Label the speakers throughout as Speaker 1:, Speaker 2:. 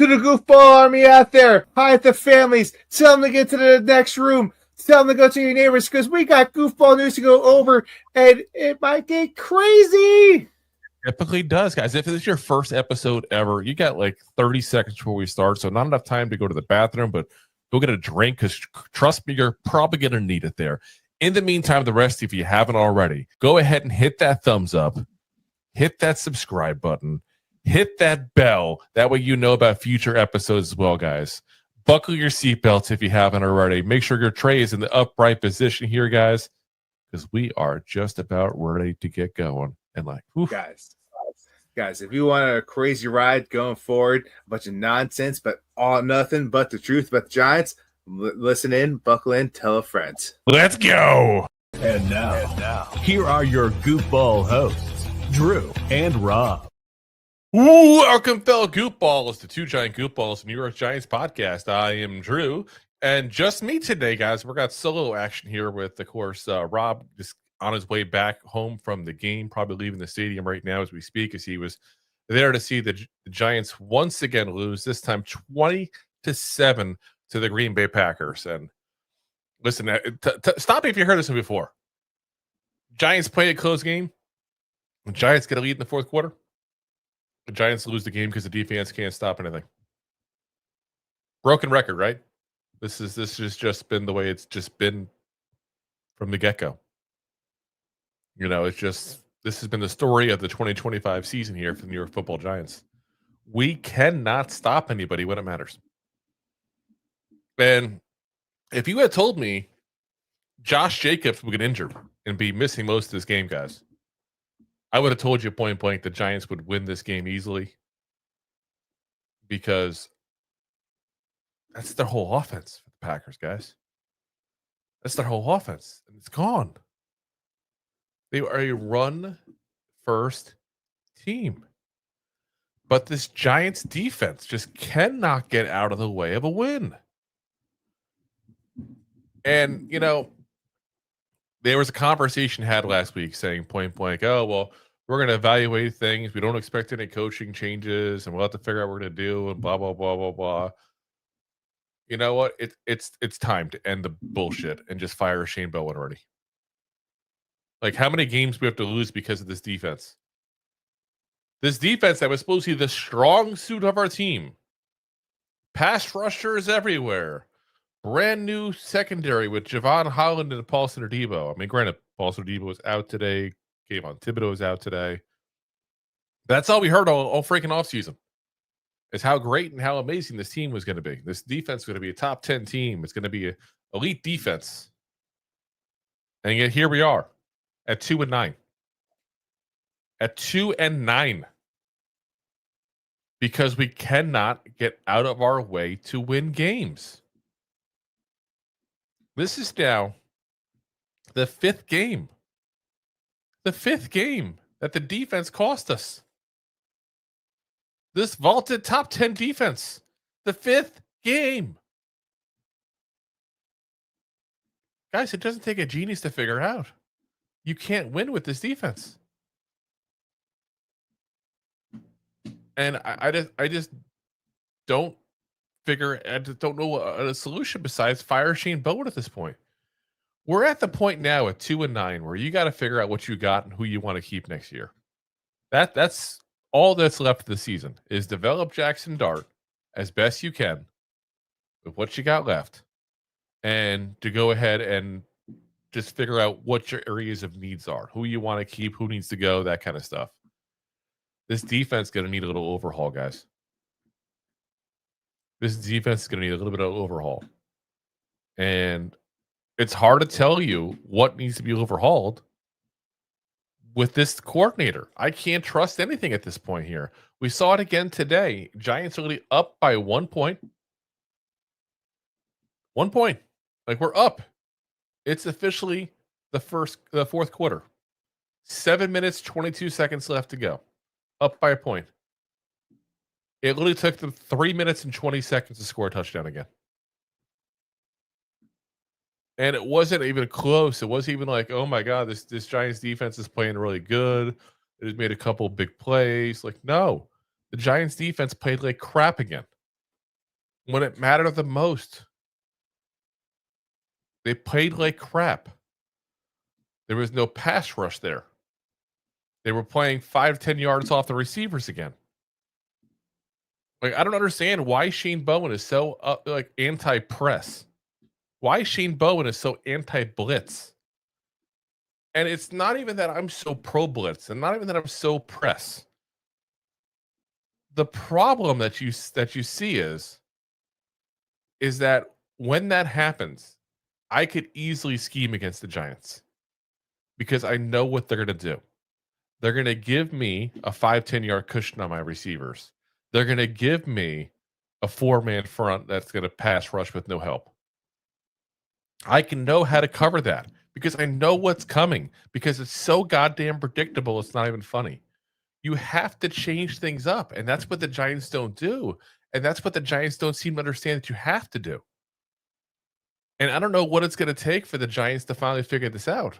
Speaker 1: to the goofball army out there. Hi at the families. Tell them to get to the next room. Tell them to go to your neighbors because we got goofball news to go over, and it might get crazy.
Speaker 2: Typically does, guys. If it's your first episode ever, you got like 30 seconds before we start, so not enough time to go to the bathroom, but go get a drink because trust me, you're probably going to need it there. In the meantime, the rest, if you haven't already, go ahead and hit that thumbs up, hit that subscribe button, hit that bell. That way you know about future episodes as well, guys. Buckle your seatbelts if you haven't already. Make sure your tray is in the upright position here, guys, because we are just about ready to get going. And like, oof.
Speaker 1: Guys, if you want a crazy ride going forward, a bunch of nonsense, but all nothing but the truth about the Giants, listen in, buckle in, tell a friend.
Speaker 2: Let's go.
Speaker 3: And now, here are your goofball hosts, Drew and Rob.
Speaker 2: Welcome, fellow goofballs, to Two Giant Goofballs, New York Giants podcast. I am Drew, and just me today, guys. We got solo action here with, of course, Rob just on his way back home from the game, probably leaving the stadium right now as we speak, as he was there to see the Giants once again lose, this time 20-7 to the Green Bay Packers. And listen, stop me if you heard this before. Giants play a close game. The Giants get a lead in the fourth quarter. The Giants lose the game because the defense can't stop anything. Broken record, right? This has just been the way it's just been from the get-go. You know, it's just, this has been the story of the 2025 season here for the New York Football Giants. We cannot stop anybody when it matters. And if you had told me Josh Jacobs would get injured and be missing most of this game, guys, I would have told you point blank the Giants would win this game easily, because that's their whole offense for the Packers, guys. That's their whole offense, and it's gone. They are a run-first team. But this Giants defense just cannot get out of the way of a win. And, you know, there was a conversation had last week saying point blank, oh, well, we're going to evaluate things. We don't expect any coaching changes, and we'll have to figure out what we're going to do, and blah, blah, blah, blah, blah. You know what? It's time to end the bullshit and just fire Shane Bowen already. Like, how many games do we have to lose because of this defense? This defense that was supposed to be the strong suit of our team. Pass rushers everywhere. Brand new secondary with Javon Holland and Paulson Adebo. I mean, granted, Paulson Adebo was out today. Kayvon Thibodeau was out today. That's all we heard all freaking offseason, is how great and how amazing this team was going to be. This defense is going to be a top 10 team. It's going to be an elite defense. And yet here we are at 2-9. At 2-9. Because we cannot get out of our way to win games. This is now the fifth game. The fifth game that the defense cost us. This vaulted top 10 defense. The fifth game. Guys, it doesn't take a genius to figure out. You can't win with this defense. And I just don't figure, I just don't know a solution besides fire Shane Bowen at this point. We're at the point now at 2-9 where you got to figure out what you got and who you want to keep next year. That's all that's left of the season, is develop Jackson Dart as best you can with what you got left, and to go ahead and just figure out what your areas of needs are, who you want to keep, who needs to go, that kind of stuff. This defense is going to need a little overhaul, guys. This defense is going to need a little bit of overhaul. And it's hard to tell you what needs to be overhauled with this coordinator. I can't trust anything at this point here. We saw it again today. Giants are really up by 1 point. 1 point. Like, we're up. It's officially the fourth quarter. 7 minutes, 22 seconds left to go. Up by a point. It literally took them 3 minutes and 20 seconds to score a touchdown again. And it wasn't even close. It wasn't even like, oh my God, this Giants defense is playing really good. It has made a couple big plays. Like, no. The Giants defense played like crap again. when it mattered the most, they played like crap. There was no pass rush there. They were playing 5-10 yards off the receivers again. Like, I don't understand why Shane Bowen is so anti-press. Why Shane Bowen is so anti-blitz. And it's not even that I'm so pro-blitz, and not even that I'm so press. The problem that you see is that when that happens, I could easily scheme against the Giants because I know what they're going to do. They're going to give me a 5-10 yard cushion on my receivers. They're going to give me a 4-man front that's going to pass rush with no help. I can know how to cover that because I know what's coming, because it's so goddamn predictable. It's not even funny. You have to change things up, and that's what the Giants don't do. And that's what the Giants don't seem to understand that you have to do. And I don't know what it's going to take for the Giants to finally figure this out.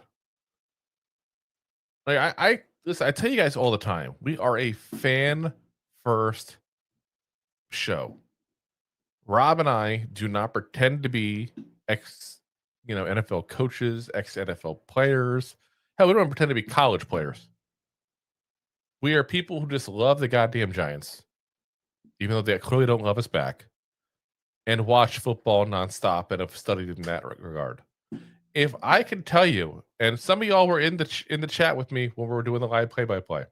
Speaker 2: Like listen, I tell you guys all the time, we are a fan first show. Rob and I do not pretend to be NFL coaches, ex-NFL players. Hell, we don't pretend to be college players. We are people who just love the goddamn Giants, even though they clearly don't love us back, and watch football nonstop and have studied in that regard. If I can tell you, and some of y'all were in the chat with me when we were doing the live play-by-play,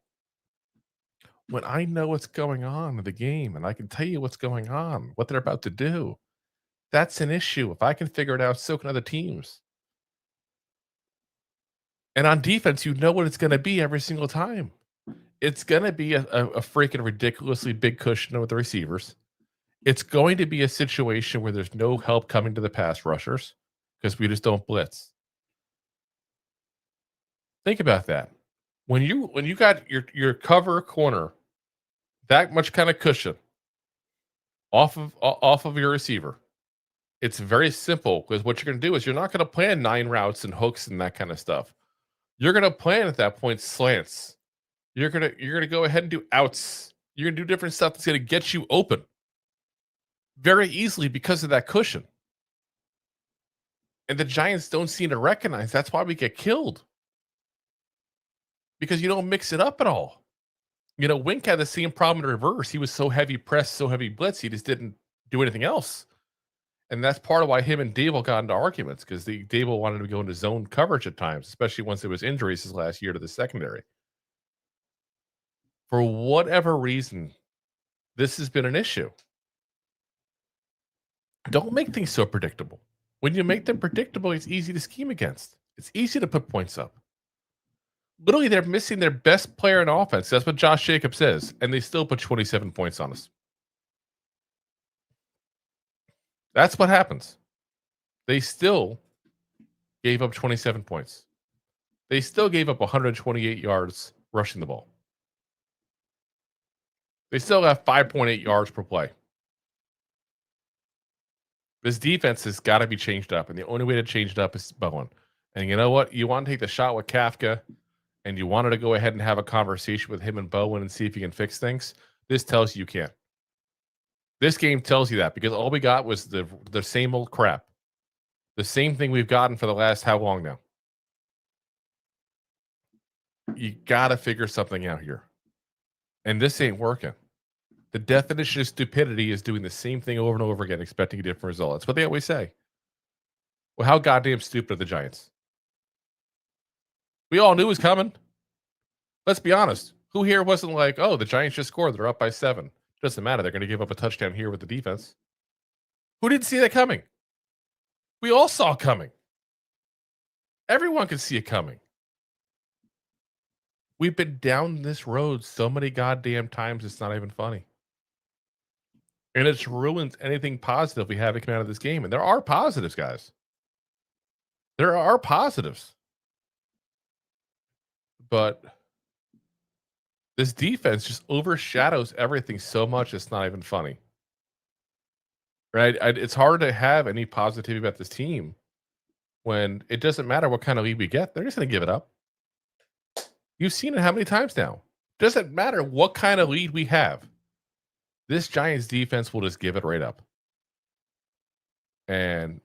Speaker 2: when I know what's going on in the game and I can tell you what's going on, what they're about to do, that's an issue. If I can figure it out, so can other teams. And on defense, you know what it's going to be every single time. It's going to be a freaking ridiculously big cushion with the receivers. It's going to be a situation where there's no help coming to the pass rushers because we just don't blitz. Think about that. When you got your cover corner, that much kind of cushion off of your receiver, it's very simple, because what you're going to do is you're not going to plan 9 routes and hooks and that kind of stuff. You're going to plan at that point slants. You're gonna go ahead and do outs. You're gonna do different stuff that's gonna get you open very easily because of that cushion. And the Giants don't seem to recognize that's why we get killed, because you don't mix it up at all. Wink had the same problem in reverse. He was so heavy press, so heavy blitz, he just didn't do anything else. And that's part of why him and Dable got into arguments, because Dable wanted to go into zone coverage at times, especially once there was injuries his last year to the secondary. For whatever reason, this has been an issue. Don't make things so predictable. When you make them predictable, it's easy to scheme against. It's easy to put points up. Literally, they're missing their best player in offense. That's what Josh Jacobs says, and they still put 27 points on us. That's what happens. They still gave up 27 points. They still gave up 128 yards rushing the ball. They still have 5.8 yards per play. This defense has got to be changed up, and the only way to change it up is Bowen. And you know what? You want to take the shot with Kafka, and you wanted to go ahead and have a conversation with him and Bowen and see if he can fix things. This tells you can't. This game tells you that, because all we got was the same old crap. The same thing we've gotten for the last how long now? You got to figure something out here. And this ain't working. The definition of stupidity is doing the same thing over and over again, expecting a different result. That's what they always say. Well, how goddamn stupid are the Giants? We all knew it was coming. Let's be honest. Who here wasn't like, oh, the Giants just scored, they're up by 7. Doesn't matter. They're going to give up a touchdown here with the defense. Who didn't see that coming? We all saw it coming. Everyone could see it coming. We've been down this road so many goddamn times, it's not even funny. And it's ruined anything positive we have to come out of this game. And there are positives, guys. There are positives. But this defense just overshadows everything so much, it's not even funny. Right? It's hard to have any positivity about this team when it doesn't matter what kind of lead we get. They're just going to give it up. You've seen it how many times now? Doesn't matter what kind of lead we have. This Giants defense will just give it right up. And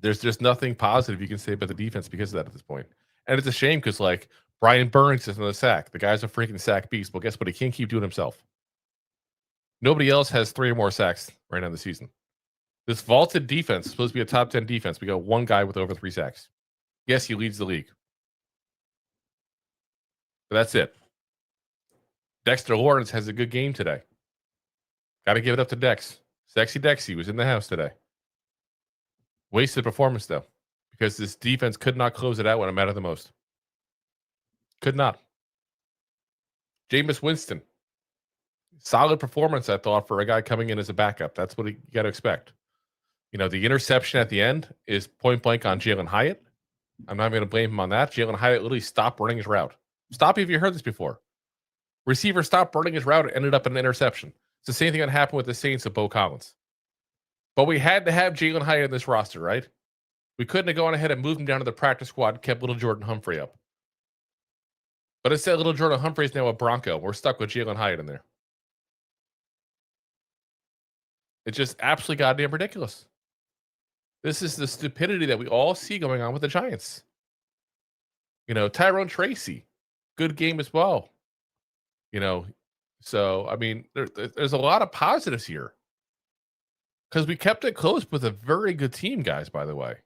Speaker 2: there's just nothing positive you can say about the defense because of that at this point. And it's a shame because, like, Brian Burns is in the sack. The guy's a freaking sack beast. Well, guess what? He can't keep doing himself. Nobody else has 3 or more sacks right now this season. This vaulted defense is supposed to be a top 10 defense. We got one guy with over 3 sacks. Yes, he leads the league. But that's it. Dexter Lawrence has a good game today. Got to give it up to Dex. Sexy Dexy was in the house today. Wasted performance, though, because this defense could not close it out when it mattered the most. Could not. Jameis Winston. Solid performance, I thought, for a guy coming in as a backup. That's what you got to expect. You know, the interception at the end is point blank on Jalen Hyatt. I'm not going to blame him on that. Jalen Hyatt literally stopped running his route. Stop if you heard this before. Receiver stopped running his route and ended up in an interception. It's the same thing that happened with the Saints of Bo Collins. But we had to have Jalen Hyatt in this roster, right? We couldn't have gone ahead and moved him down to the practice squad and kept little Jordan Humphrey up. But instead, little Jordan Humphrey is now a Bronco. We're stuck with Jalen Hyatt in there. It's just absolutely goddamn ridiculous. This is the stupidity that we all see going on with the Giants. You know, Tyrone Tracy, good game as well. You know, so, I mean, there's a lot of positives here. Because we kept it close with a very good team, guys, by the way.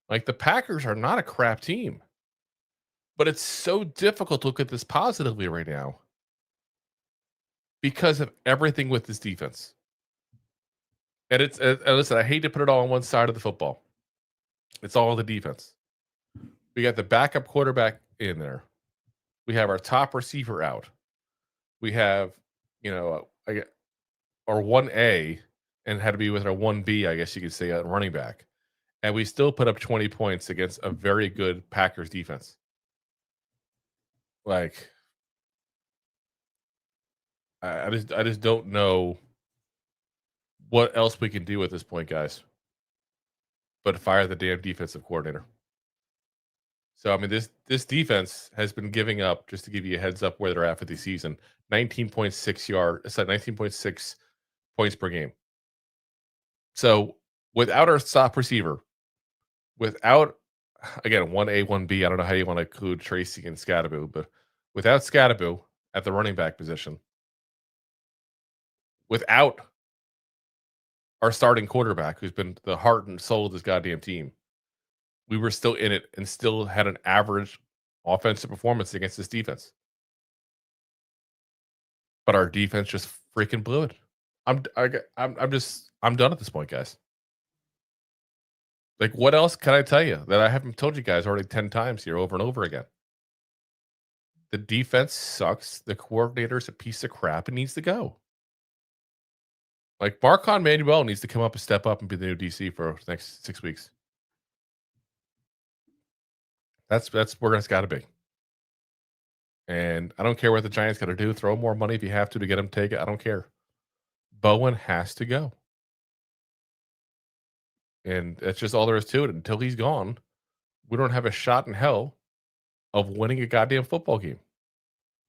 Speaker 2: Like, the Packers are not a crap team. But it's so difficult to look at this positively right now because of everything with this defense. And it's, listen, I hate to put it all on one side of the football. It's all the defense. We got the backup quarterback in there. We have our top receiver out. We have, you know, our 1A and had to be with our 1B, I guess you could say, at running back. And we still put up 20 points against a very good Packers defense. Like, I just don't know what else we can do at this point, guys, but fire the damn defensive coordinator. So, I mean, this defense has been giving up, just to give you a heads up where they're at for the season, 19.6 points per game. So, without our top receiver, without, again, 1A, 1B, I don't know how you want to include Tracy and Scatterbo, but without Scatterbo at the running back position, without our starting quarterback, who's been the heart and soul of this goddamn team, we were still in it and still had an average offensive performance against this defense. But our defense just freaking blew it. I'm done at this point, guys. Like, what else can I tell you that I haven't told you guys already 10 times here over and over again? The defense sucks. The coordinator's a piece of crap and needs to go. Like, Marcon Manuel needs to come up and step up and be the new DC for the next 6 weeks. That's where it's got to be. And I don't care what the Giants got to do. Throw more money if you have to get him taken. I don't care. Bowen has to go. And that's just all there is to it. Until he's gone, we don't have a shot in hell of winning a goddamn football game.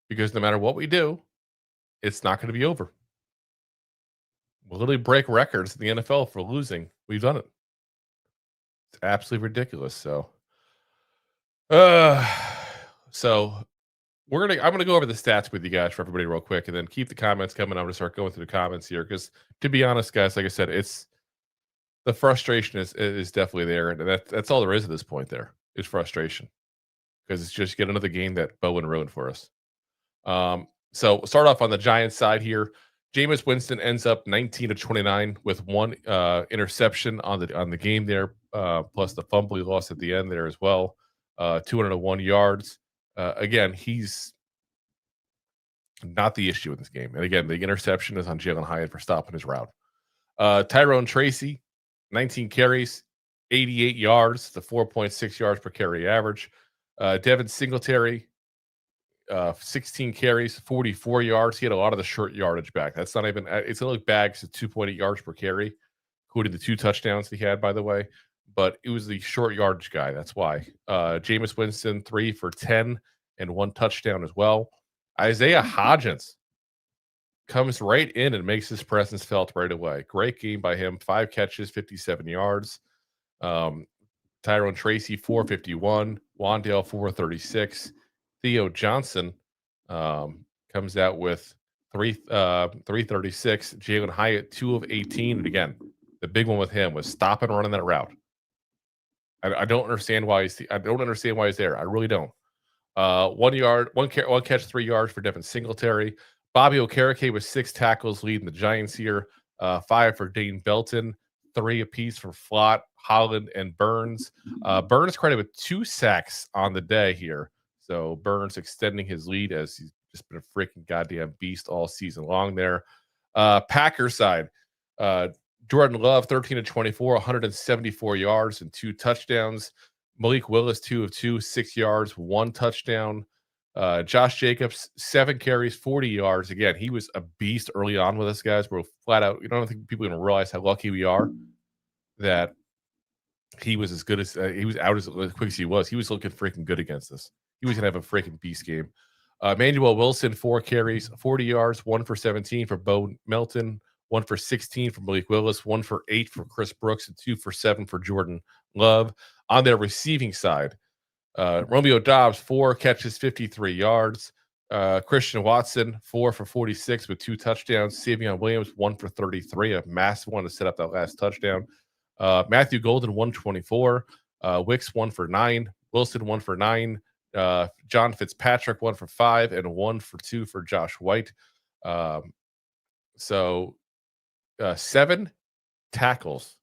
Speaker 2: Because no matter what we do, it's not going to be over. We'll literally break records in the NFL for losing. We've done it. It's absolutely ridiculous. So I'm gonna go over the stats with you guys for everybody real quick, and then keep the comments coming. I'm gonna start going through the comments here because, to be honest, guys, like I said, it's the frustration is definitely there, and that's all there is at this point. There is frustration because it's just get another game that Bowen ruined for us. So start off on the Giants side here. Jameis Winston ends up 19 of 29 with one interception on the game there, plus the fumble he lost at the end there as well. 201 yards. Again, he's not the issue in this game. And again, the interception is on Jalen Hyatt for stopping his route. Tyrone Tracy, 19 carries, 88 yards, the 4.6 yards per carry average. Devin Singletary, 16 carries, 44 yards. He had a lot of the short yardage back. That's not even, it's only bags at 2.8 yards per carry, including the 2 touchdowns he had, by the way. But it was the short yardage guy. That's why. Jameis Winston, 3 for 10 and 1 touchdown as well. Isaiah Hodgins, comes right in and makes his presence felt right away. Great game by him. 5 catches, 57 yards. Tyrone Tracy, 451. Wandale, 436. Theo Johnson comes out with 336. Jalen Hyatt, 2 of 18. And again, the big one with him was stop and running that route. I don't understand why he's there. I really don't. 1 yard, one catch, 3 yards for Devin Singletary. Bobby Okereke with 6 tackles leading the Giants here. 5 for Dane Belton, 3 apiece for Flott, Holland, and Burns. Burns credited with 2 sacks on the day here. So Burns extending his lead as he's just been a freaking goddamn beast all season long there. Packers side, Jordan Love, 13 of 24, 174 yards and 2 touchdowns. Malik Willis, 2 of 2, 6 yards, 1 touchdown. Josh Jacobs, 7 carries, 40 yards. Again, he was a beast early on with us, guys. We're flat out. I don't think people even realize how lucky we are that he was as good as he was out as quick as he was. He was looking freaking good against us. He was going to have a freaking beast game. Manuel Wilson, 4 carries, 40 yards, 1 for 17 for Bo Melton, 1 for 16 for Malik Willis, 1 for 8 for Chris Brooks, and 2 for 7 for Jordan Love. On their receiving side, Romeo Dobbs, 4 catches, 53 yards. Christian Watson, 4 for 46 with 2 touchdowns. Savion Williams, 1 for 33, a massive one to set up that last touchdown. Matthew Golden, 124. Wicks, 1 for 9. Wilson, 1 for 9. John Fitzpatrick, 1 for 5, and 1 for 2 for Josh White. 7 tackles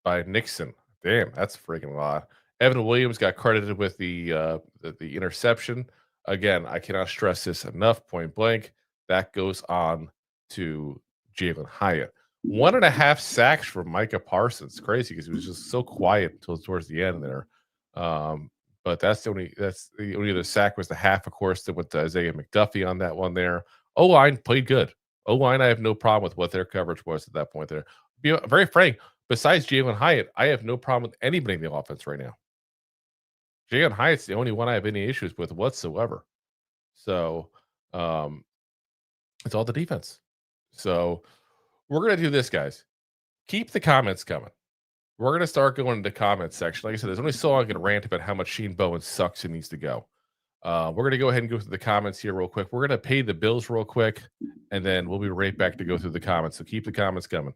Speaker 2: by Nixon. Damn, that's freaking a lot. Evan Williams got credited with the interception. Again, I cannot stress this enough. Point blank, that goes on to Jalen Hyatt. 1.5 sacks from Micah Parsons. Crazy because he was just so quiet until towards the end there. But that's the only other sack was the half, of course, with Isaiah McDuffie on that one there. O-line played good. O-line, I have no problem with what their coverage was at that point there. Be very frank. Besides Jalen Hyatt, I have no problem with anybody in the offense right now. Jalen Hyatt's the only one I have any issues with whatsoever. So it's all the defense. So we're going to do this, guys. Keep the comments coming. We're going to start going into the comments section. Like I said, there's only so long I can rant about how much Shane Bowen sucks and needs to go. We're going to go ahead and go through the comments here real quick. We're going to pay the bills real quick, and then we'll be right back to go through the comments. So keep the comments coming.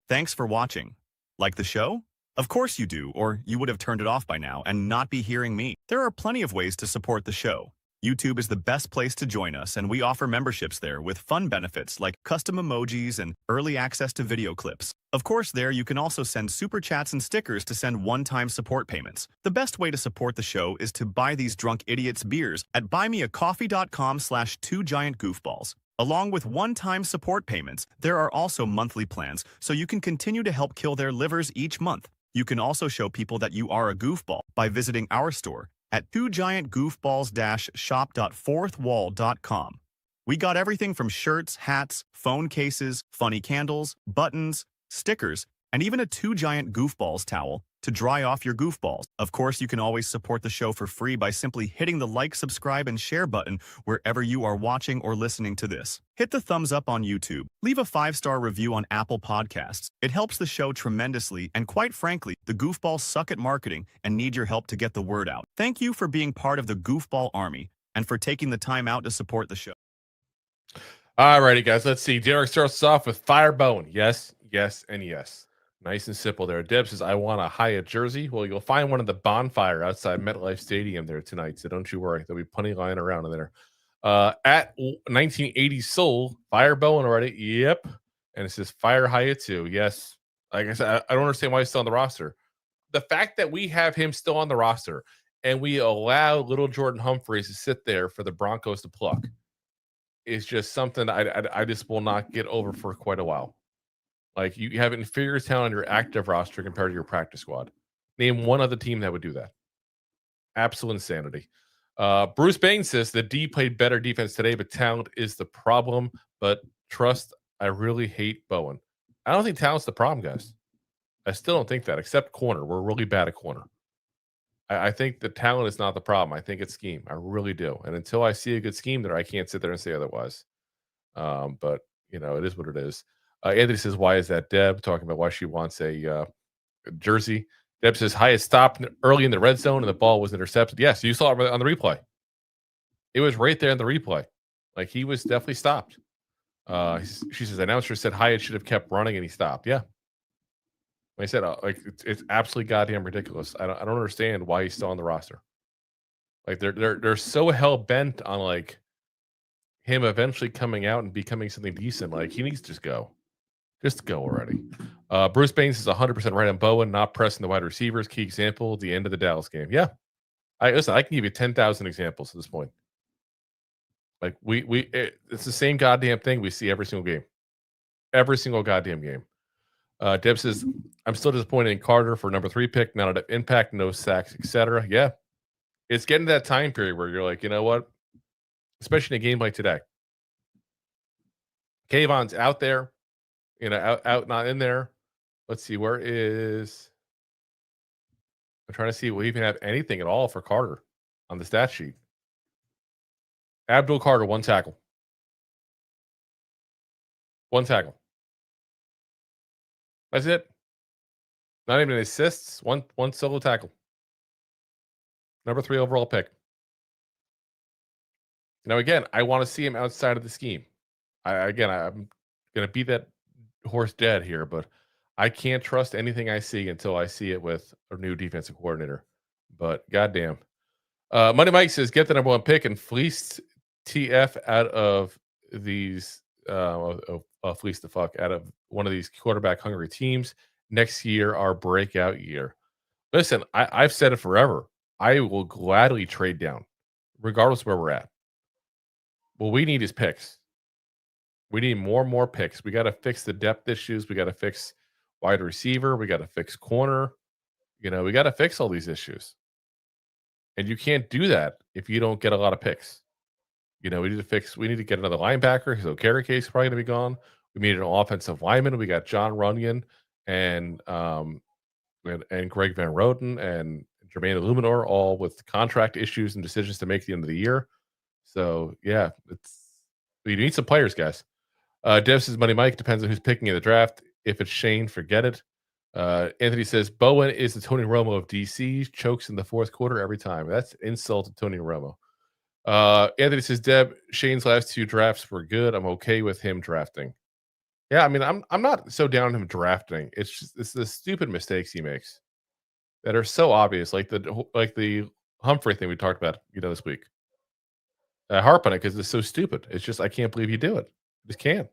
Speaker 4: Thanks for watching. Like the show? Of course you do, or you would have turned it off by now and not be hearing me. There are plenty of ways to support the show. YouTube is the best place to join us, and we offer memberships there with fun benefits like custom emojis and early access to video clips. Of course, there you can also send super chats and stickers to send one-time support payments. The best way to support the show is to buy these drunk idiots beers at buymeacoffee.com/2giantgoofballs. Along with one-time support payments, there are also monthly plans, so you can continue to help kill their livers each month. You can also show people that you are a goofball by visiting our store at 2giantgoofballs-shop.fourthwall.com. We got everything from shirts, hats, phone cases, funny candles, buttons, stickers, and even a 2 Giant Goofballs towel to dry off your goofballs. Of course, you can always support the show for free by simply hitting the like, subscribe, and share button wherever you are watching or listening to this. Hit the thumbs up on YouTube. Leave a 5-star review on Apple Podcasts. It helps the show tremendously, and quite frankly, the Goofballs suck at marketing and need your help to get the word out. Thank you for being part of the Goofball Army and for taking the time out to support the show.
Speaker 2: All righty, guys. Let's see. Derek starts off with Fire Bone. Yes, yes, and yes. Nice and simple there. Deb says, I want a Hyatt jersey. Well, you'll find one at the bonfire outside MetLife Stadium there tonight, so don't you worry. There'll be plenty lying around in there. At 1980 Soul, Fire Bowen already. Yep. And it says Fire Hyatt too. Yes. Like I said, I don't understand why he's still on the roster. The fact that we have him still on the roster and we allow little Jordan Humphreys to sit there for the Broncos to pluck is just something I just will not get over for quite a while. Like, you have inferior talent on your active roster compared to your practice squad. Name one other team that would do that. Absolute insanity. Bruce Bain says the D played better defense today, but talent is the problem. But trust, I really hate Bowen. I don't think talent's the problem, guys. I still don't think that, except corner. We're really bad at corner. I think the talent is not the problem. I think it's scheme. I really do. And until I see a good scheme there, I can't sit there and say otherwise. But it is what it is. Anthony says, why is that Deb? Talking about why she wants a jersey. Deb says, Hyatt stopped early in the red zone and the ball was intercepted. Yes, you saw it on the replay. It was right there in the replay. Like, he was definitely stopped. She says, announcer said Hyatt should have kept running and he stopped. Yeah. Like I said, it's absolutely goddamn ridiculous. I don't understand why he's still on the roster. Like, they're so hell bent on like him eventually coming out and becoming something decent. Like, he needs to just go. Just go already. Bruce Baines is 100% right on Bowen, not pressing the wide receivers. Key example, the end of the Dallas game. Yeah. I can give you 10,000 examples at this point. Like, it's the same goddamn thing we see every single game. Every single goddamn game. Deb says, I'm still disappointed in Carter for number 3 pick. Not an impact, no sacks, etc. Yeah. It's getting to that time period where you're like, you know what? Especially in a game like today. Kayvon's out there. Out, not in there. Let's see. Where is... I'm trying to see if we even have anything at all for Carter on the stat sheet. Abdul Carter, 1 tackle. 1 tackle. That's it. Not even assists. One solo tackle. Number 3 overall pick. Now, again, I want to see him outside of the scheme. I'm going to beat that horse dead here, but I can't trust anything I see until I see it with a new defensive coordinator. But goddamn. Money Mike says, get the number 1 pick and fleece TF out of these, fleece the fuck out of one of these quarterback hungry teams. Next year, our breakout year. Listen, I've said it forever. I will gladly trade down, regardless of where we're at. What we need is picks. We need more and more picks. We got to fix the depth issues. We got to fix wide receiver. We got to fix corner. We got to fix all these issues. And you can't do that if you don't get a lot of picks. We need to get another linebacker. So Carey Case is probably going to be gone. We need an offensive lineman. We got John Runyon and Greg Van Roten and Jermaine Illuminor, all with contract issues and decisions to make at the end of the year. So yeah, you need some players, guys. Dev says Money Mike depends on who's picking in the draft. If it's Shane, forget it. Anthony says Bowen is the Tony Romo of DC. Chokes in the 4th quarter every time. That's insult to Tony Romo. Anthony says Deb, Shane's last 2 drafts were good. I'm okay with him drafting. Yeah, I mean, I'm not so down on him drafting. It's the stupid mistakes he makes that are so obvious, like the Humphrey thing we talked about, this week. I harp on it because it's so stupid. It's just I can't believe you do it. I just can't.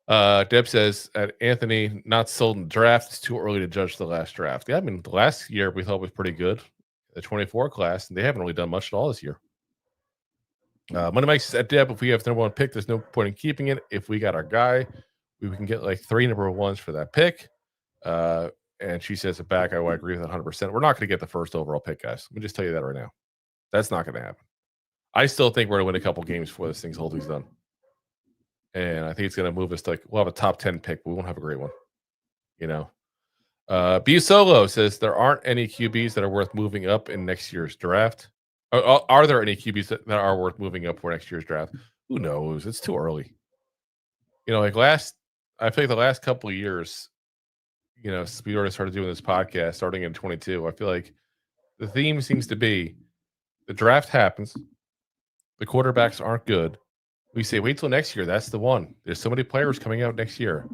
Speaker 2: Deb says Anthony not sold in the draft. It's too early to judge the last draft. Yeah, I mean, the last year we thought was pretty good, the 24 class, and they haven't really done much at all this year. Money Mike says, Deb, if we have the number 1 pick, there's no point in keeping it. If we got our guy, we can get like 3 number 1s for that pick. And she says it back. I agree with that 100%. We're not going to get the first overall pick, guys. Let me just tell you that right now. That's not going to happen. I still think we're going to win a couple games before this thing's whole thing's done. And I think it's going to move us to we'll have a top 10 pick, but we won't have a great one. B Solo says there aren't any QBs that are worth moving up in next year's draft. Are there any QBs that are worth moving up for next year's draft? Who knows? It's too early. I feel like the last couple of years, since we already started doing this podcast starting in 22, I feel like the theme seems to be the draft happens. The quarterbacks aren't good. We say, wait till next year. That's the one. There's so many players coming out next year.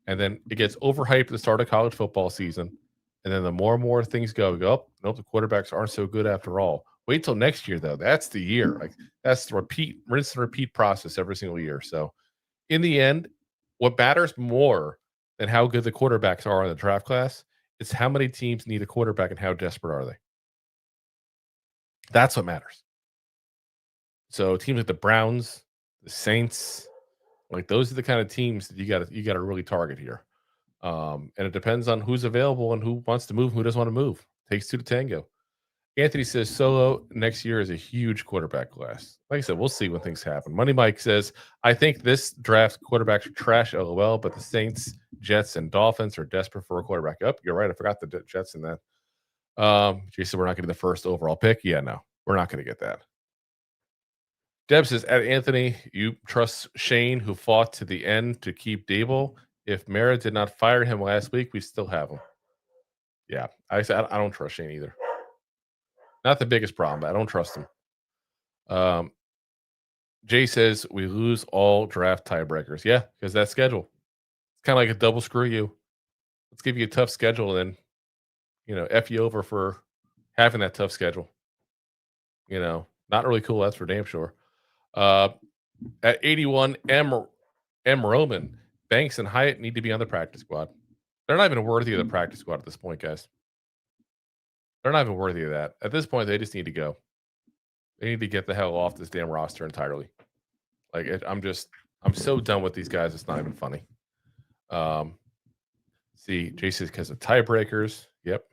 Speaker 2: And then it gets overhyped at the start of college football season. And then the more and more things go, nope, the quarterbacks aren't so good after all. Wait till next year, though. That's the year. Like, that's the rinse and repeat process every single year. So in the end, what matters more than how good the quarterbacks are in the draft class is how many teams need a quarterback and how desperate are they. That's what matters. So teams like the Browns, the Saints, like those are the kind of teams that you got to really target here. And it depends on who's available and who wants to move, who doesn't want to move. Takes 2 to tango. Anthony says Solo next year is a huge quarterback class. Like I said, we'll see when things happen. Money Mike says, I think this draft quarterbacks are trash, LOL, but the Saints, Jets, and Dolphins are desperate for a quarterback. Up, you're right. I forgot the Jets in that. Jason, we're not getting the first overall pick. Yeah, no, we're not going to get that. Deb says, at Anthony, you trust Shane, who fought to the end to keep Dable. If Mara did not fire him last week, we still have him. Yeah, I don't trust Shane either. Not the biggest problem, but I don't trust him. Jay says, we lose all draft tiebreakers. Yeah, because that schedule. It's kind of like a double screw you. Let's give you a tough schedule and then, F you over for having that tough schedule. Not really cool. That's for damn sure. At 81, M. Roman, Banks and Hyatt need to be on the practice squad. They're not even worthy of the practice squad at this point, guys. They're not even worthy of that. At this point, they just need to go. They need to get the hell off this damn roster entirely. I'm so done with these guys. It's not even funny. See, Jason because of tiebreakers. Yep.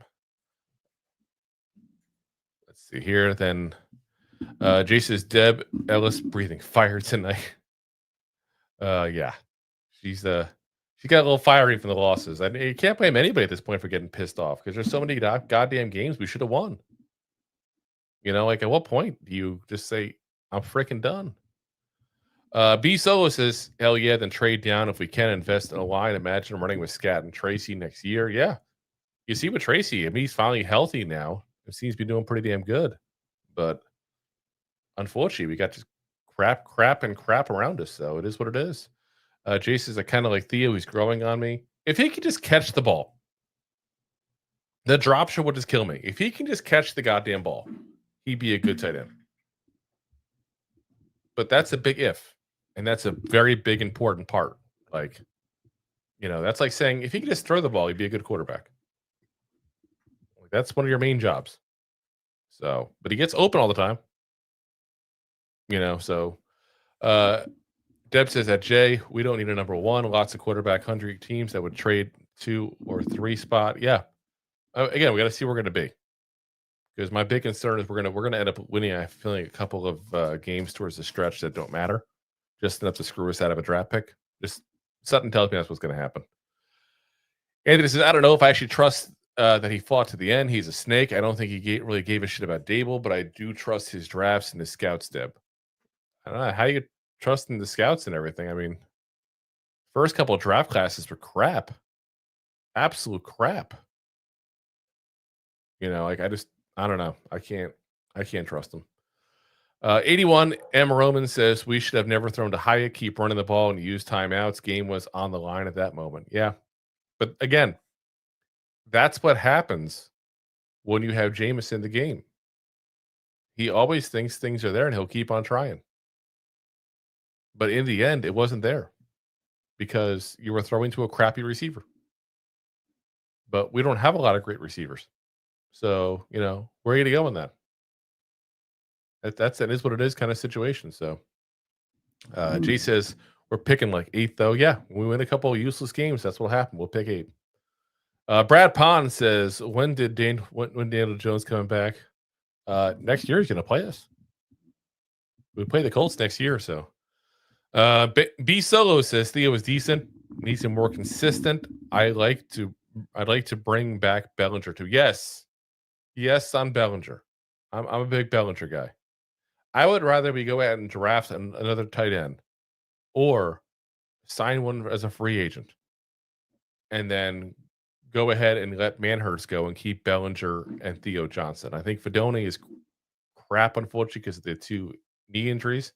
Speaker 2: Let's see here. Then Jason's Deb Ellis breathing fire tonight. Yeah. She got a little fiery from the losses. You can't blame anybody at this point for getting pissed off because there's so many goddamn games we should have won. At what point do you just say, I'm freaking done? B Solo says, hell yeah, then trade down if we can invest in a line. Imagine running with Scat and Tracy next year. Yeah. You see with Tracy, he's finally healthy now. It seems to be doing pretty damn good. But unfortunately, we got just crap around us. So it is what it is. Jason's kind of like Theo. He's growing on me. If he could just catch the ball, the drop shot would just kill me. If he can just catch the goddamn ball, he'd be a good tight end. But that's a big if. And that's a very big, important part. That's like saying if he could just throw the ball, he'd be a good quarterback. That's one of your main jobs. So, but he gets open all the time. Deb says that Jay, we don't need a number one. Lots of quarterback hungry teams that would trade 2 or 3 spot. Yeah. Again, we got to see where we're going to be. Because my big concern is we're gonna end up winning. I feel like a couple of games towards the stretch that don't matter, just enough to screw us out of a draft pick. Just something tells me that's what's going to happen. Anthony says, I don't know if I actually trust that he fought to the end. He's a snake. I don't think he really gave a shit about Dable, but I do trust his drafts and his scouts. Deb, I don't know how you trust in the scouts and everything. I mean, first couple of draft classes were crap, absolute crap. I don't know. I can't trust him. 81, M. Roman says, we should have never thrown to Hyatt, keep running the ball and use timeouts. Game was on the line at that moment. Yeah. But again, that's what happens when you have Jameis in the game. He always thinks things are there and he'll keep on trying. But in the end, it wasn't there because you were throwing to a crappy receiver. But we don't have a lot of great receivers. So, where are you going to go in that? That is what it is kind of situation. So, Jay says, we're picking like 8, though. Yeah, when we win a couple of useless games, that's what'll happen. We'll pick 8. Brad Pond says, when Daniel Jones coming back? Next year he's going to play us. We play the Colts next year, so. B Solo says Theo is decent. Needs him more consistent. I'd like to bring back Bellinger too. Yes, on Bellinger. I'm a big Bellinger guy. I would rather we go ahead and draft another tight end or sign one as a free agent and then go ahead and let Manhurst go and keep Bellinger and Theo Johnson. I think Fedoni is crap, unfortunately, because of the 2 knee injuries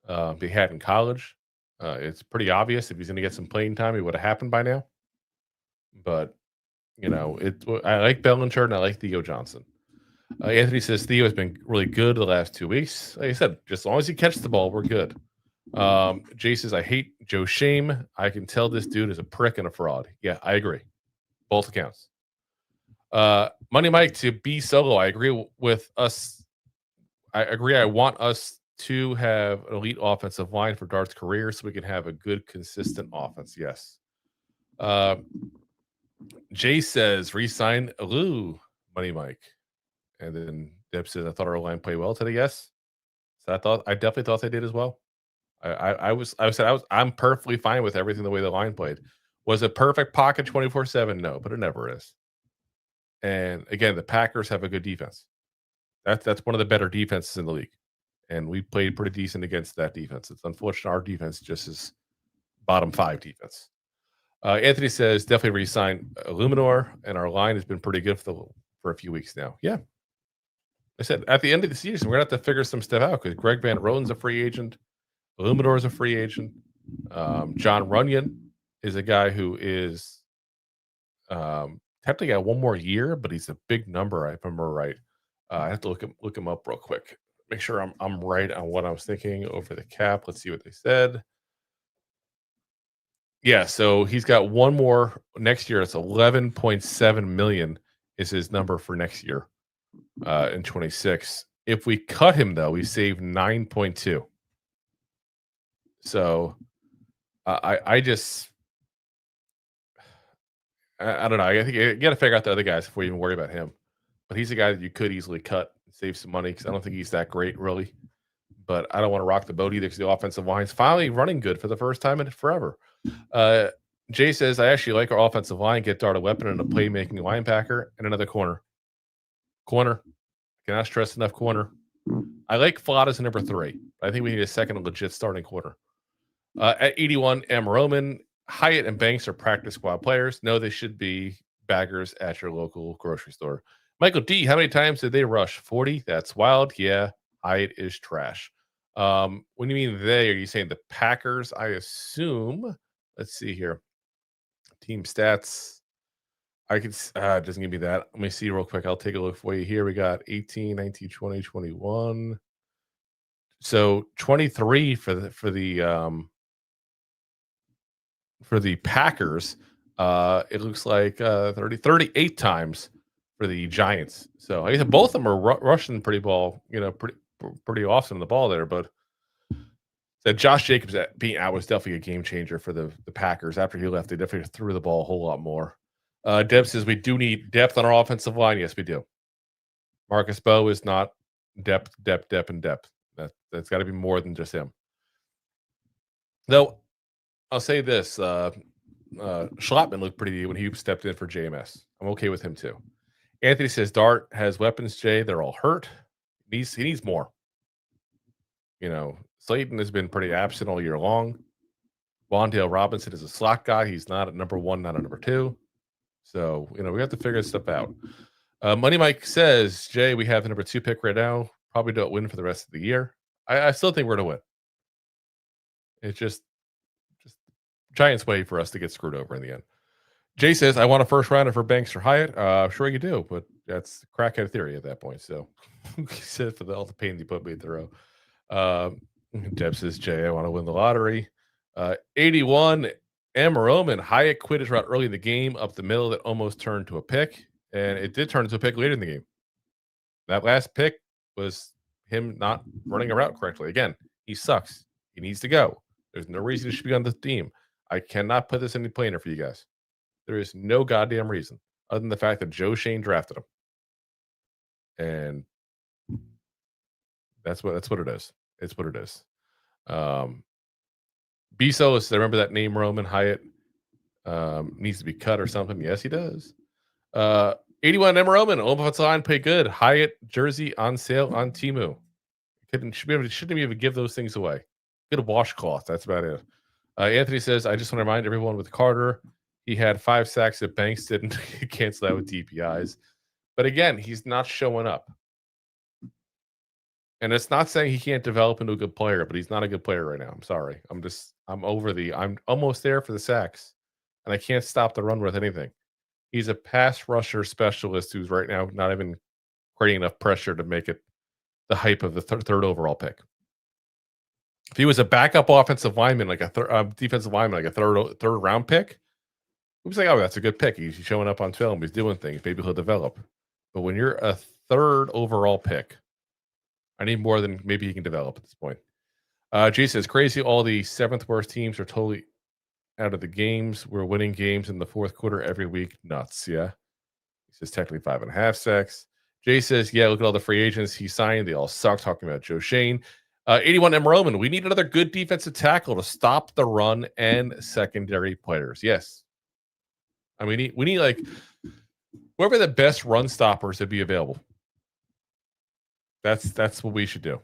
Speaker 2: they had in college. It's pretty obvious if he's going to get some playing time, it would have happened by now. But I like Bellinger and I like Theo Johnson. Anthony says Theo has been really good the last 2 weeks. Like I said, just as long as he catches the ball, we're good. Jay says, I hate Joe Shame. I can tell this dude is a prick and a fraud. Yeah, I agree. Both accounts. Money Mike to B Solo. I agree with us. I agree. I want us to have an elite offensive line for Dart's career so we can have a good, consistent offense. Yes. Jay says, resign Alou, Money Mike. And then Deb says, I thought our line played well today. Yes. So I definitely thought they did as well. I'm perfectly fine with everything the way the line played. Was it perfect pocket 24/7? No, but it never is. And again, the Packers have a good defense. That's one of the better defenses in the league. and we played pretty decent against that defense. It's unfortunate our defense just is bottom 5 defense. Anthony says definitely re-sign Illuminor, and our line has been pretty good for a few weeks now. Yeah. I said at the end of the season, we're going to have to figure some stuff out because Greg Van Roten's a free agent. Illuminor is a free agent. John Runyon is a guy who is technically got one more year, but he's a big number, if I remember right. I have to look him up real quick. Make sure I'm right on what I was thinking over the cap. Let's see what they said. Yeah, so he's got one more next year. It's 11.7 million is his number for next year in 26. If we cut him though, we save 9.2. So I don't know. I think you got to figure out the other guys before you even worry about him. But he's a guy that you could easily cut and save some money because I don't think he's that great really. But I don't want to rock the boat either because the offensive line's finally running good for the first time in forever. Jay says, I actually like our offensive line. Get Dart a weapon and a playmaking linebacker and another corner. Corner. Cannot stress enough corner. I like Flott as number 3. I think we need a second legit starting corner. At 81, M. Roman, Hyatt and Banks are practice squad players. No, they should be baggers at your local grocery store. Michael D, how many times did they rush? 40? That's wild. Yeah, Hyatt is trash. When you mean they, are you saying the Packers? I assume. Let's see here. Team stats. I could it doesn't give me that. Let me see real quick. I'll take a look for you here. We got 18, 19, 20, 21. So 23 for the Packers. It looks like 38 times for the Giants. So I guess both of them are rushing pretty often on the ball there, but that Josh Jacobs being out was definitely a game changer for the Packers. After he left, they definitely threw the ball a whole lot more. Deb says we do need depth on our offensive line. Yes, we do. Marcus Bowe is not depth. That's got to be more than just him. Though, I'll say this. Schlattman looked pretty when he stepped in for JMS. I'm okay with him too. Anthony says Dart has weapons, Jay. They're all hurt. He needs more. Slayton has been pretty absent all year long. Wandale Robinson is a slot guy. He's not a number 1, not a number 2. So, we have to figure this stuff out. Money Mike says, Jay, we have the number 2 pick right now. Probably don't win for the rest of the year. I still think we're going to win. It's just Giants way for us to get screwed over in the end. Jay says, I want a first rounder for Banks or Hyatt. Sure you do, but that's crackhead theory at that point. So he said for all the pain you put me through. Deb says, Jay, I want to win the lottery. 81, M. Roman, Hyatt quit his route early in the game up the middle that almost turned to a pick. And it did turn into a pick later in the game. That last pick was him not running a route correctly. Again, he sucks. He needs to go. There's no reason he should be on the team. I cannot put this any plainer for you guys. There is no goddamn reason other than the fact that Joe Shane drafted him. And that's what it is. It's what it is. Bezos, I remember that name, Roman Hyatt, needs to be cut or something. Yes, he does. 81 M. Roman, offensive line pay good. Hyatt jersey on sale on Temu. Shouldn't even give those things away. Get a washcloth. That's about it. Anthony says, I just want to remind everyone with Carter, he had 5 sacks that Banks didn't cancel out with DPIs. But again, he's not showing up. And it's not saying he can't develop into a good player, but he's not a good player right now. I'm sorry. I'm almost there for the sacks. And I can't stop the run with anything. He's a pass rusher specialist who's right now not even creating enough pressure to make it the hype of the third overall pick. If he was a backup offensive lineman, like a defensive lineman, like a third round pick, we was like, oh, that's a good pick. He's showing up on film. He's doing things. Maybe he'll develop. But when you're a third overall pick, I need more than maybe he can develop at this point. Jay says, crazy. All the 7th worst teams are totally out of the games. We're winning games in the 4th quarter every week. Nuts. Yeah. He says, technically 5.5 sacks. Jay says, yeah, look at all the free agents he signed. They all suck. Talking about Joe Shane. 81 M. Roman, we need another good defensive tackle to stop the run and secondary players. Yes. I mean, we need like whoever the best run stoppers would be available. That's what we should do.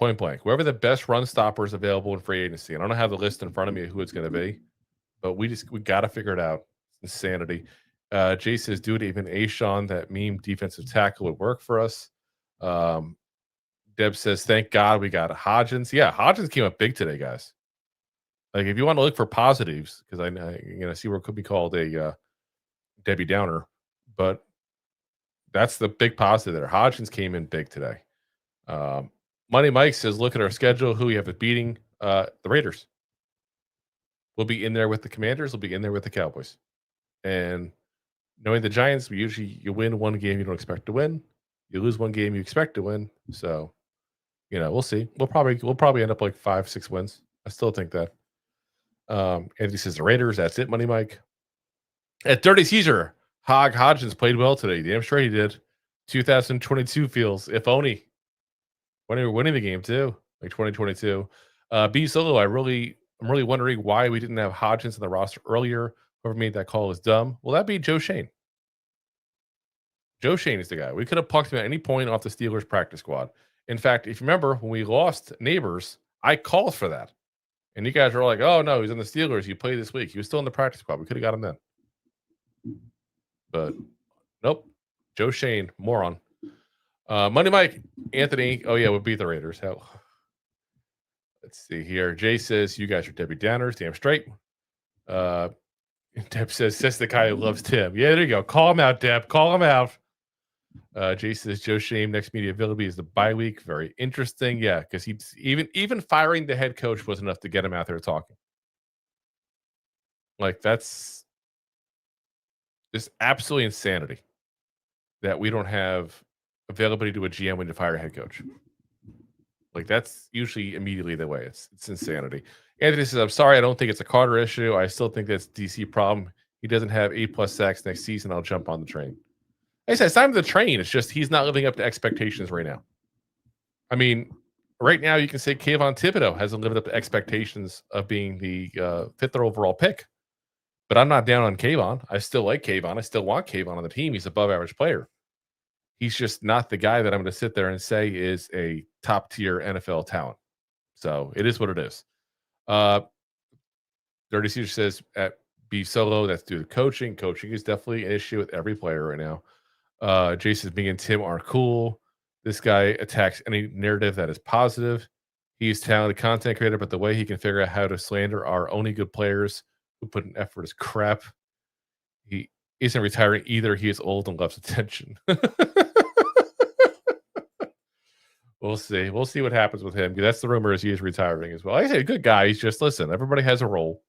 Speaker 2: Point blank. Whoever the best run stopper is available in free agency. And I don't have the list in front of me of who it's going to be, but we got to figure it out. Insanity. Jay says, dude, even Ashawn, that meme defensive tackle would work for us. Deb says, thank God we got Hodgins. Yeah, Hodgins came up big today, guys. Like, if you want to look for positives, because I see where it could be called a Debbie Downer, but that's the big positive there. Hodgins came in big today. Money Mike says, look at our schedule. Who we have beating the Raiders. We'll be in there with the Commanders. We'll be in there with the Cowboys. And knowing the Giants, you win one game you don't expect to win. You lose one game you expect to win. So, we'll see. We'll probably end up like 5-6 wins. I still think that. Anthony says the Raiders. That's it, Money Mike. At Dirty Caesar, Hodgins played well today. Damn straight he did. 2022 feels, if only. When we were winning the game too, like 2022. B Solo, I'm really wondering why we didn't have Hodgins in the roster earlier. Whoever made that call is dumb. Well, that'd be Joe Shane. Joe Shane is the guy. We could have plucked him at any point off the Steelers practice squad. In fact, if you remember when we lost Neighbors, I called for that. And you guys were like, oh no, he's in the Steelers. You play this week. He was still in the practice squad. We could have got him then. But nope. Joe Shane, moron. Money Mike, Anthony. Oh yeah, we'll beat the Raiders. Hell. Let's see here. Jay says you guys are Debbie Downers. Damn straight. Deb says the guy who loves Tim. Yeah, there you go. Call him out, Deb. Call him out. Jay says Joe Shane next media availability is the bye week. Very interesting. Yeah, because he's even firing the head coach was enough to get him out there talking. Like, that's just absolutely insanity that we don't have availability to a GM when to fire a head coach. Like, that's usually immediately the way. It's insanity. Anthony says, I'm sorry, I don't think it's a Carter issue. I still think that's DC problem. He doesn't have 8+ sacks next season. I'll jump on the train. Like I said, it's not even the train. It's just he's not living up to expectations right now. I mean, right now you can say Kayvon Thibodeau hasn't lived up to expectations of being the 5th overall pick. But I'm not down on Kayvon. I still like Kayvon. I still want Kayvon on the team. He's an above average player. He's just not the guy that I'm going to sit there and say is a top tier NFL talent. So it is what it is. Dirty Caesar says at B Solo, that's due to coaching. Coaching is definitely an issue with every player right now. Jason, me and Tim aren't cool. This guy attacks any narrative that is positive. He's a talented content creator, but the way he can figure out how to slander our only good players who put an effort is crap. He isn't retiring either. He is old and loves attention. We'll see. We'll see what happens with him. That's the rumor, is he is retiring as well. I say, a good guy. He's just, listen, everybody has a role.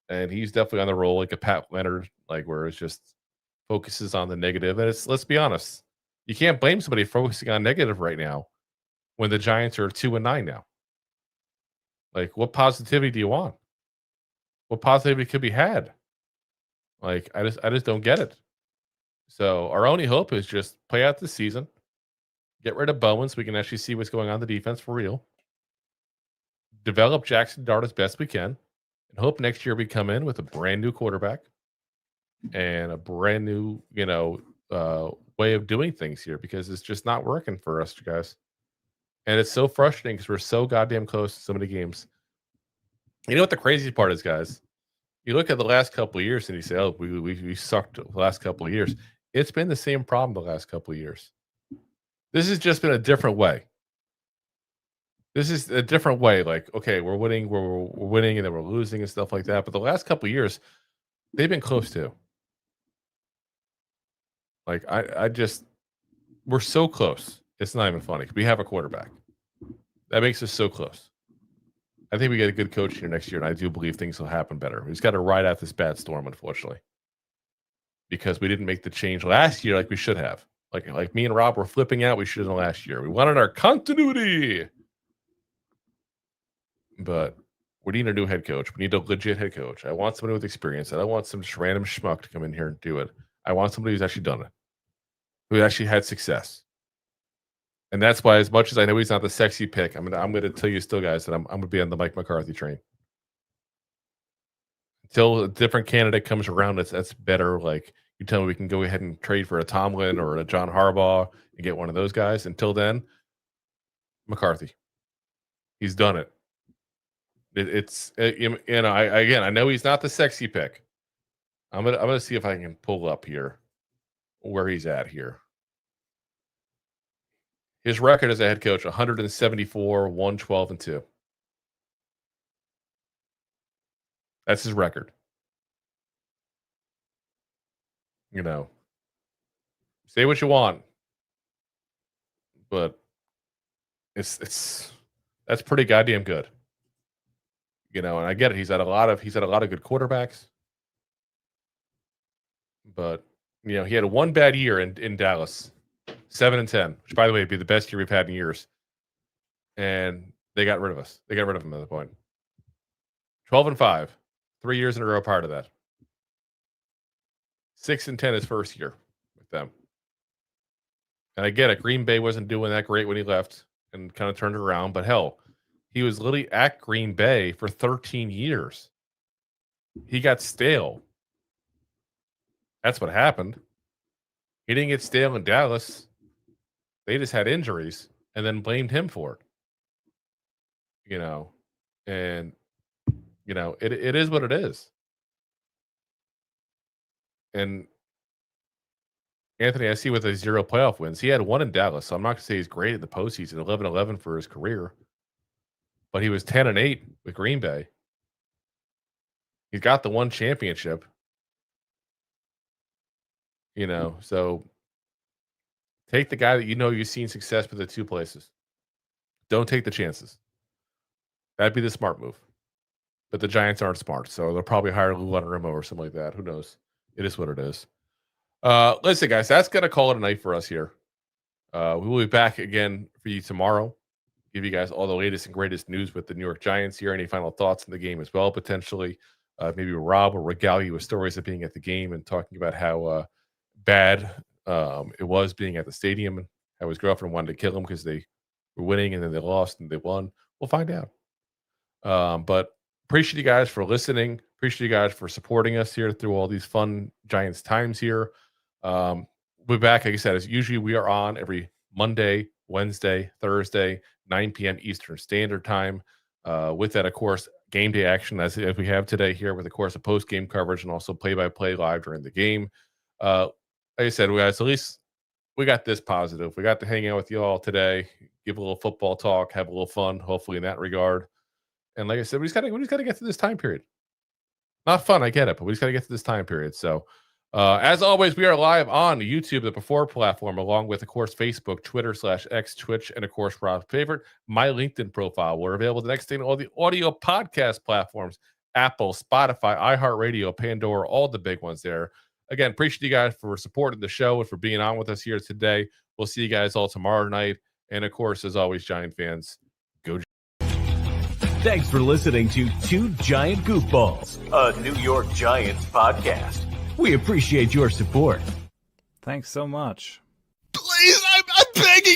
Speaker 2: And he's definitely on the role like a Pat Leonard, like where it's just focuses on the negative. And it's, let's be honest, you can't blame somebody focusing on negative right now when the Giants are 2-9 now. Like, what positivity do you want? What positivity could be had? Like, I just don't get it. So our only hope is just play out the season, get rid of Bowen so we can actually see what's going on in the defense for real, develop Jackson Dart as best we can, and hope next year we come in with a brand new quarterback and a brand new, way of doing things here, because it's just not working for us, guys. And it's so frustrating because we're so goddamn close to so many games. You know what the crazy part is, guys? You look at the last couple of years and you say, oh, we sucked the last couple of years. It's been the same problem the last couple of years. This has just been a different way. This is a different way. Like, okay, we're winning, we're winning, and then we're losing and stuff like that. But the last couple of years, they've been close too. Like, we're so close. It's not even funny. We have a quarterback. That makes us so close. I think we get a good coach here next year, and I do believe things will happen better. We just got to ride out this bad storm, unfortunately, because we didn't make the change last year like we should have. Like me and Rob were flipping out. We should have last year. We wanted our continuity, but we need a new head coach. We need a legit head coach. I want somebody with experience. I don't want some just random schmuck to come in here and do it. I want somebody who's actually done it, who actually had success. And that's why, as much as I know he's not the sexy pick, I'm gonna tell you still, guys, that I'm gonna be on the Mike McCarthy train until a different candidate comes around. That's better. Like, you tell me we can go ahead and trade for a Tomlin or a John Harbaugh and get one of those guys. Until then, McCarthy. He's done it. I know he's not the sexy pick. I'm gonna see if I can pull up here where he's at here. His record as a head coach: 174, 112, and 2. That's his record. Say what you want, but that's pretty goddamn good. And I get it. He's had a lot of good quarterbacks, but he had one bad year in Dallas, 7-10, which by the way would be the best year we've had in years. And they got rid of us. They got rid of him at the point. 12-5, 3 years in a row prior to that. 6-10 his first year with them. And I get it. Green Bay wasn't doing that great when he left and kind of turned it around. But hell, he was literally at Green Bay for 13 years. He got stale. That's what happened. He didn't get stale in Dallas. They just had injuries and then blamed him for it. And it is what it is. And Anthony, I see with his 0 playoff wins, he had 1 in Dallas. So I'm not going to say he's great in the postseason, 11-11 for his career. But he was 10-8 with Green Bay. He's got the 1 championship. So take the guy that you've seen success with the 2 places. Don't take the chances. That'd be the smart move. But the Giants aren't smart, so they'll probably hire Lou Lamoriello or something like that. Who knows? It is what it is. Listen, guys, that's going to call it a night for us here. We will be back again for you tomorrow. Give you guys all the latest and greatest news with the New York Giants here. Any final thoughts in the game as well, potentially. Maybe Rob will regale you with stories of being at the game and talking about how bad it was being at the stadium and how his girlfriend wanted to kill him because they were winning and then they lost and they won. We'll find out. But appreciate you guys for listening. Appreciate you guys for supporting us here through all these fun Giants times here. We'll be back, like I said, as usually we are on every Monday, Wednesday, Thursday, 9 p.m. Eastern Standard Time. With that, of course, game day action as we have today here with, of course, a post-game coverage and also play-by-play live during the game. Like I said, guys, at least we got this positive. We got to hang out with you all today, give a little football talk, have a little fun, hopefully in that regard. And like I said, we just got to get to this time period. Not fun, I get it, but we just got to get to this time period. So, as always, we are live on YouTube, the Before platform, along with, of course, Facebook, Twitter /X, Twitch, and, of course, Rob's favorite, my LinkedIn profile. We're available the next day on all the audio podcast platforms, Apple, Spotify, iHeartRadio, Pandora, all the big ones there. Again, appreciate you guys for supporting the show and for being on with us here today. We'll see you guys all tomorrow night. And, of course, as always, Giant fans, go Giants.
Speaker 3: Thanks for listening to Two Giant Goofballs, a New York Giants podcast. We appreciate your support.
Speaker 5: Thanks so much.
Speaker 2: Please, I'm begging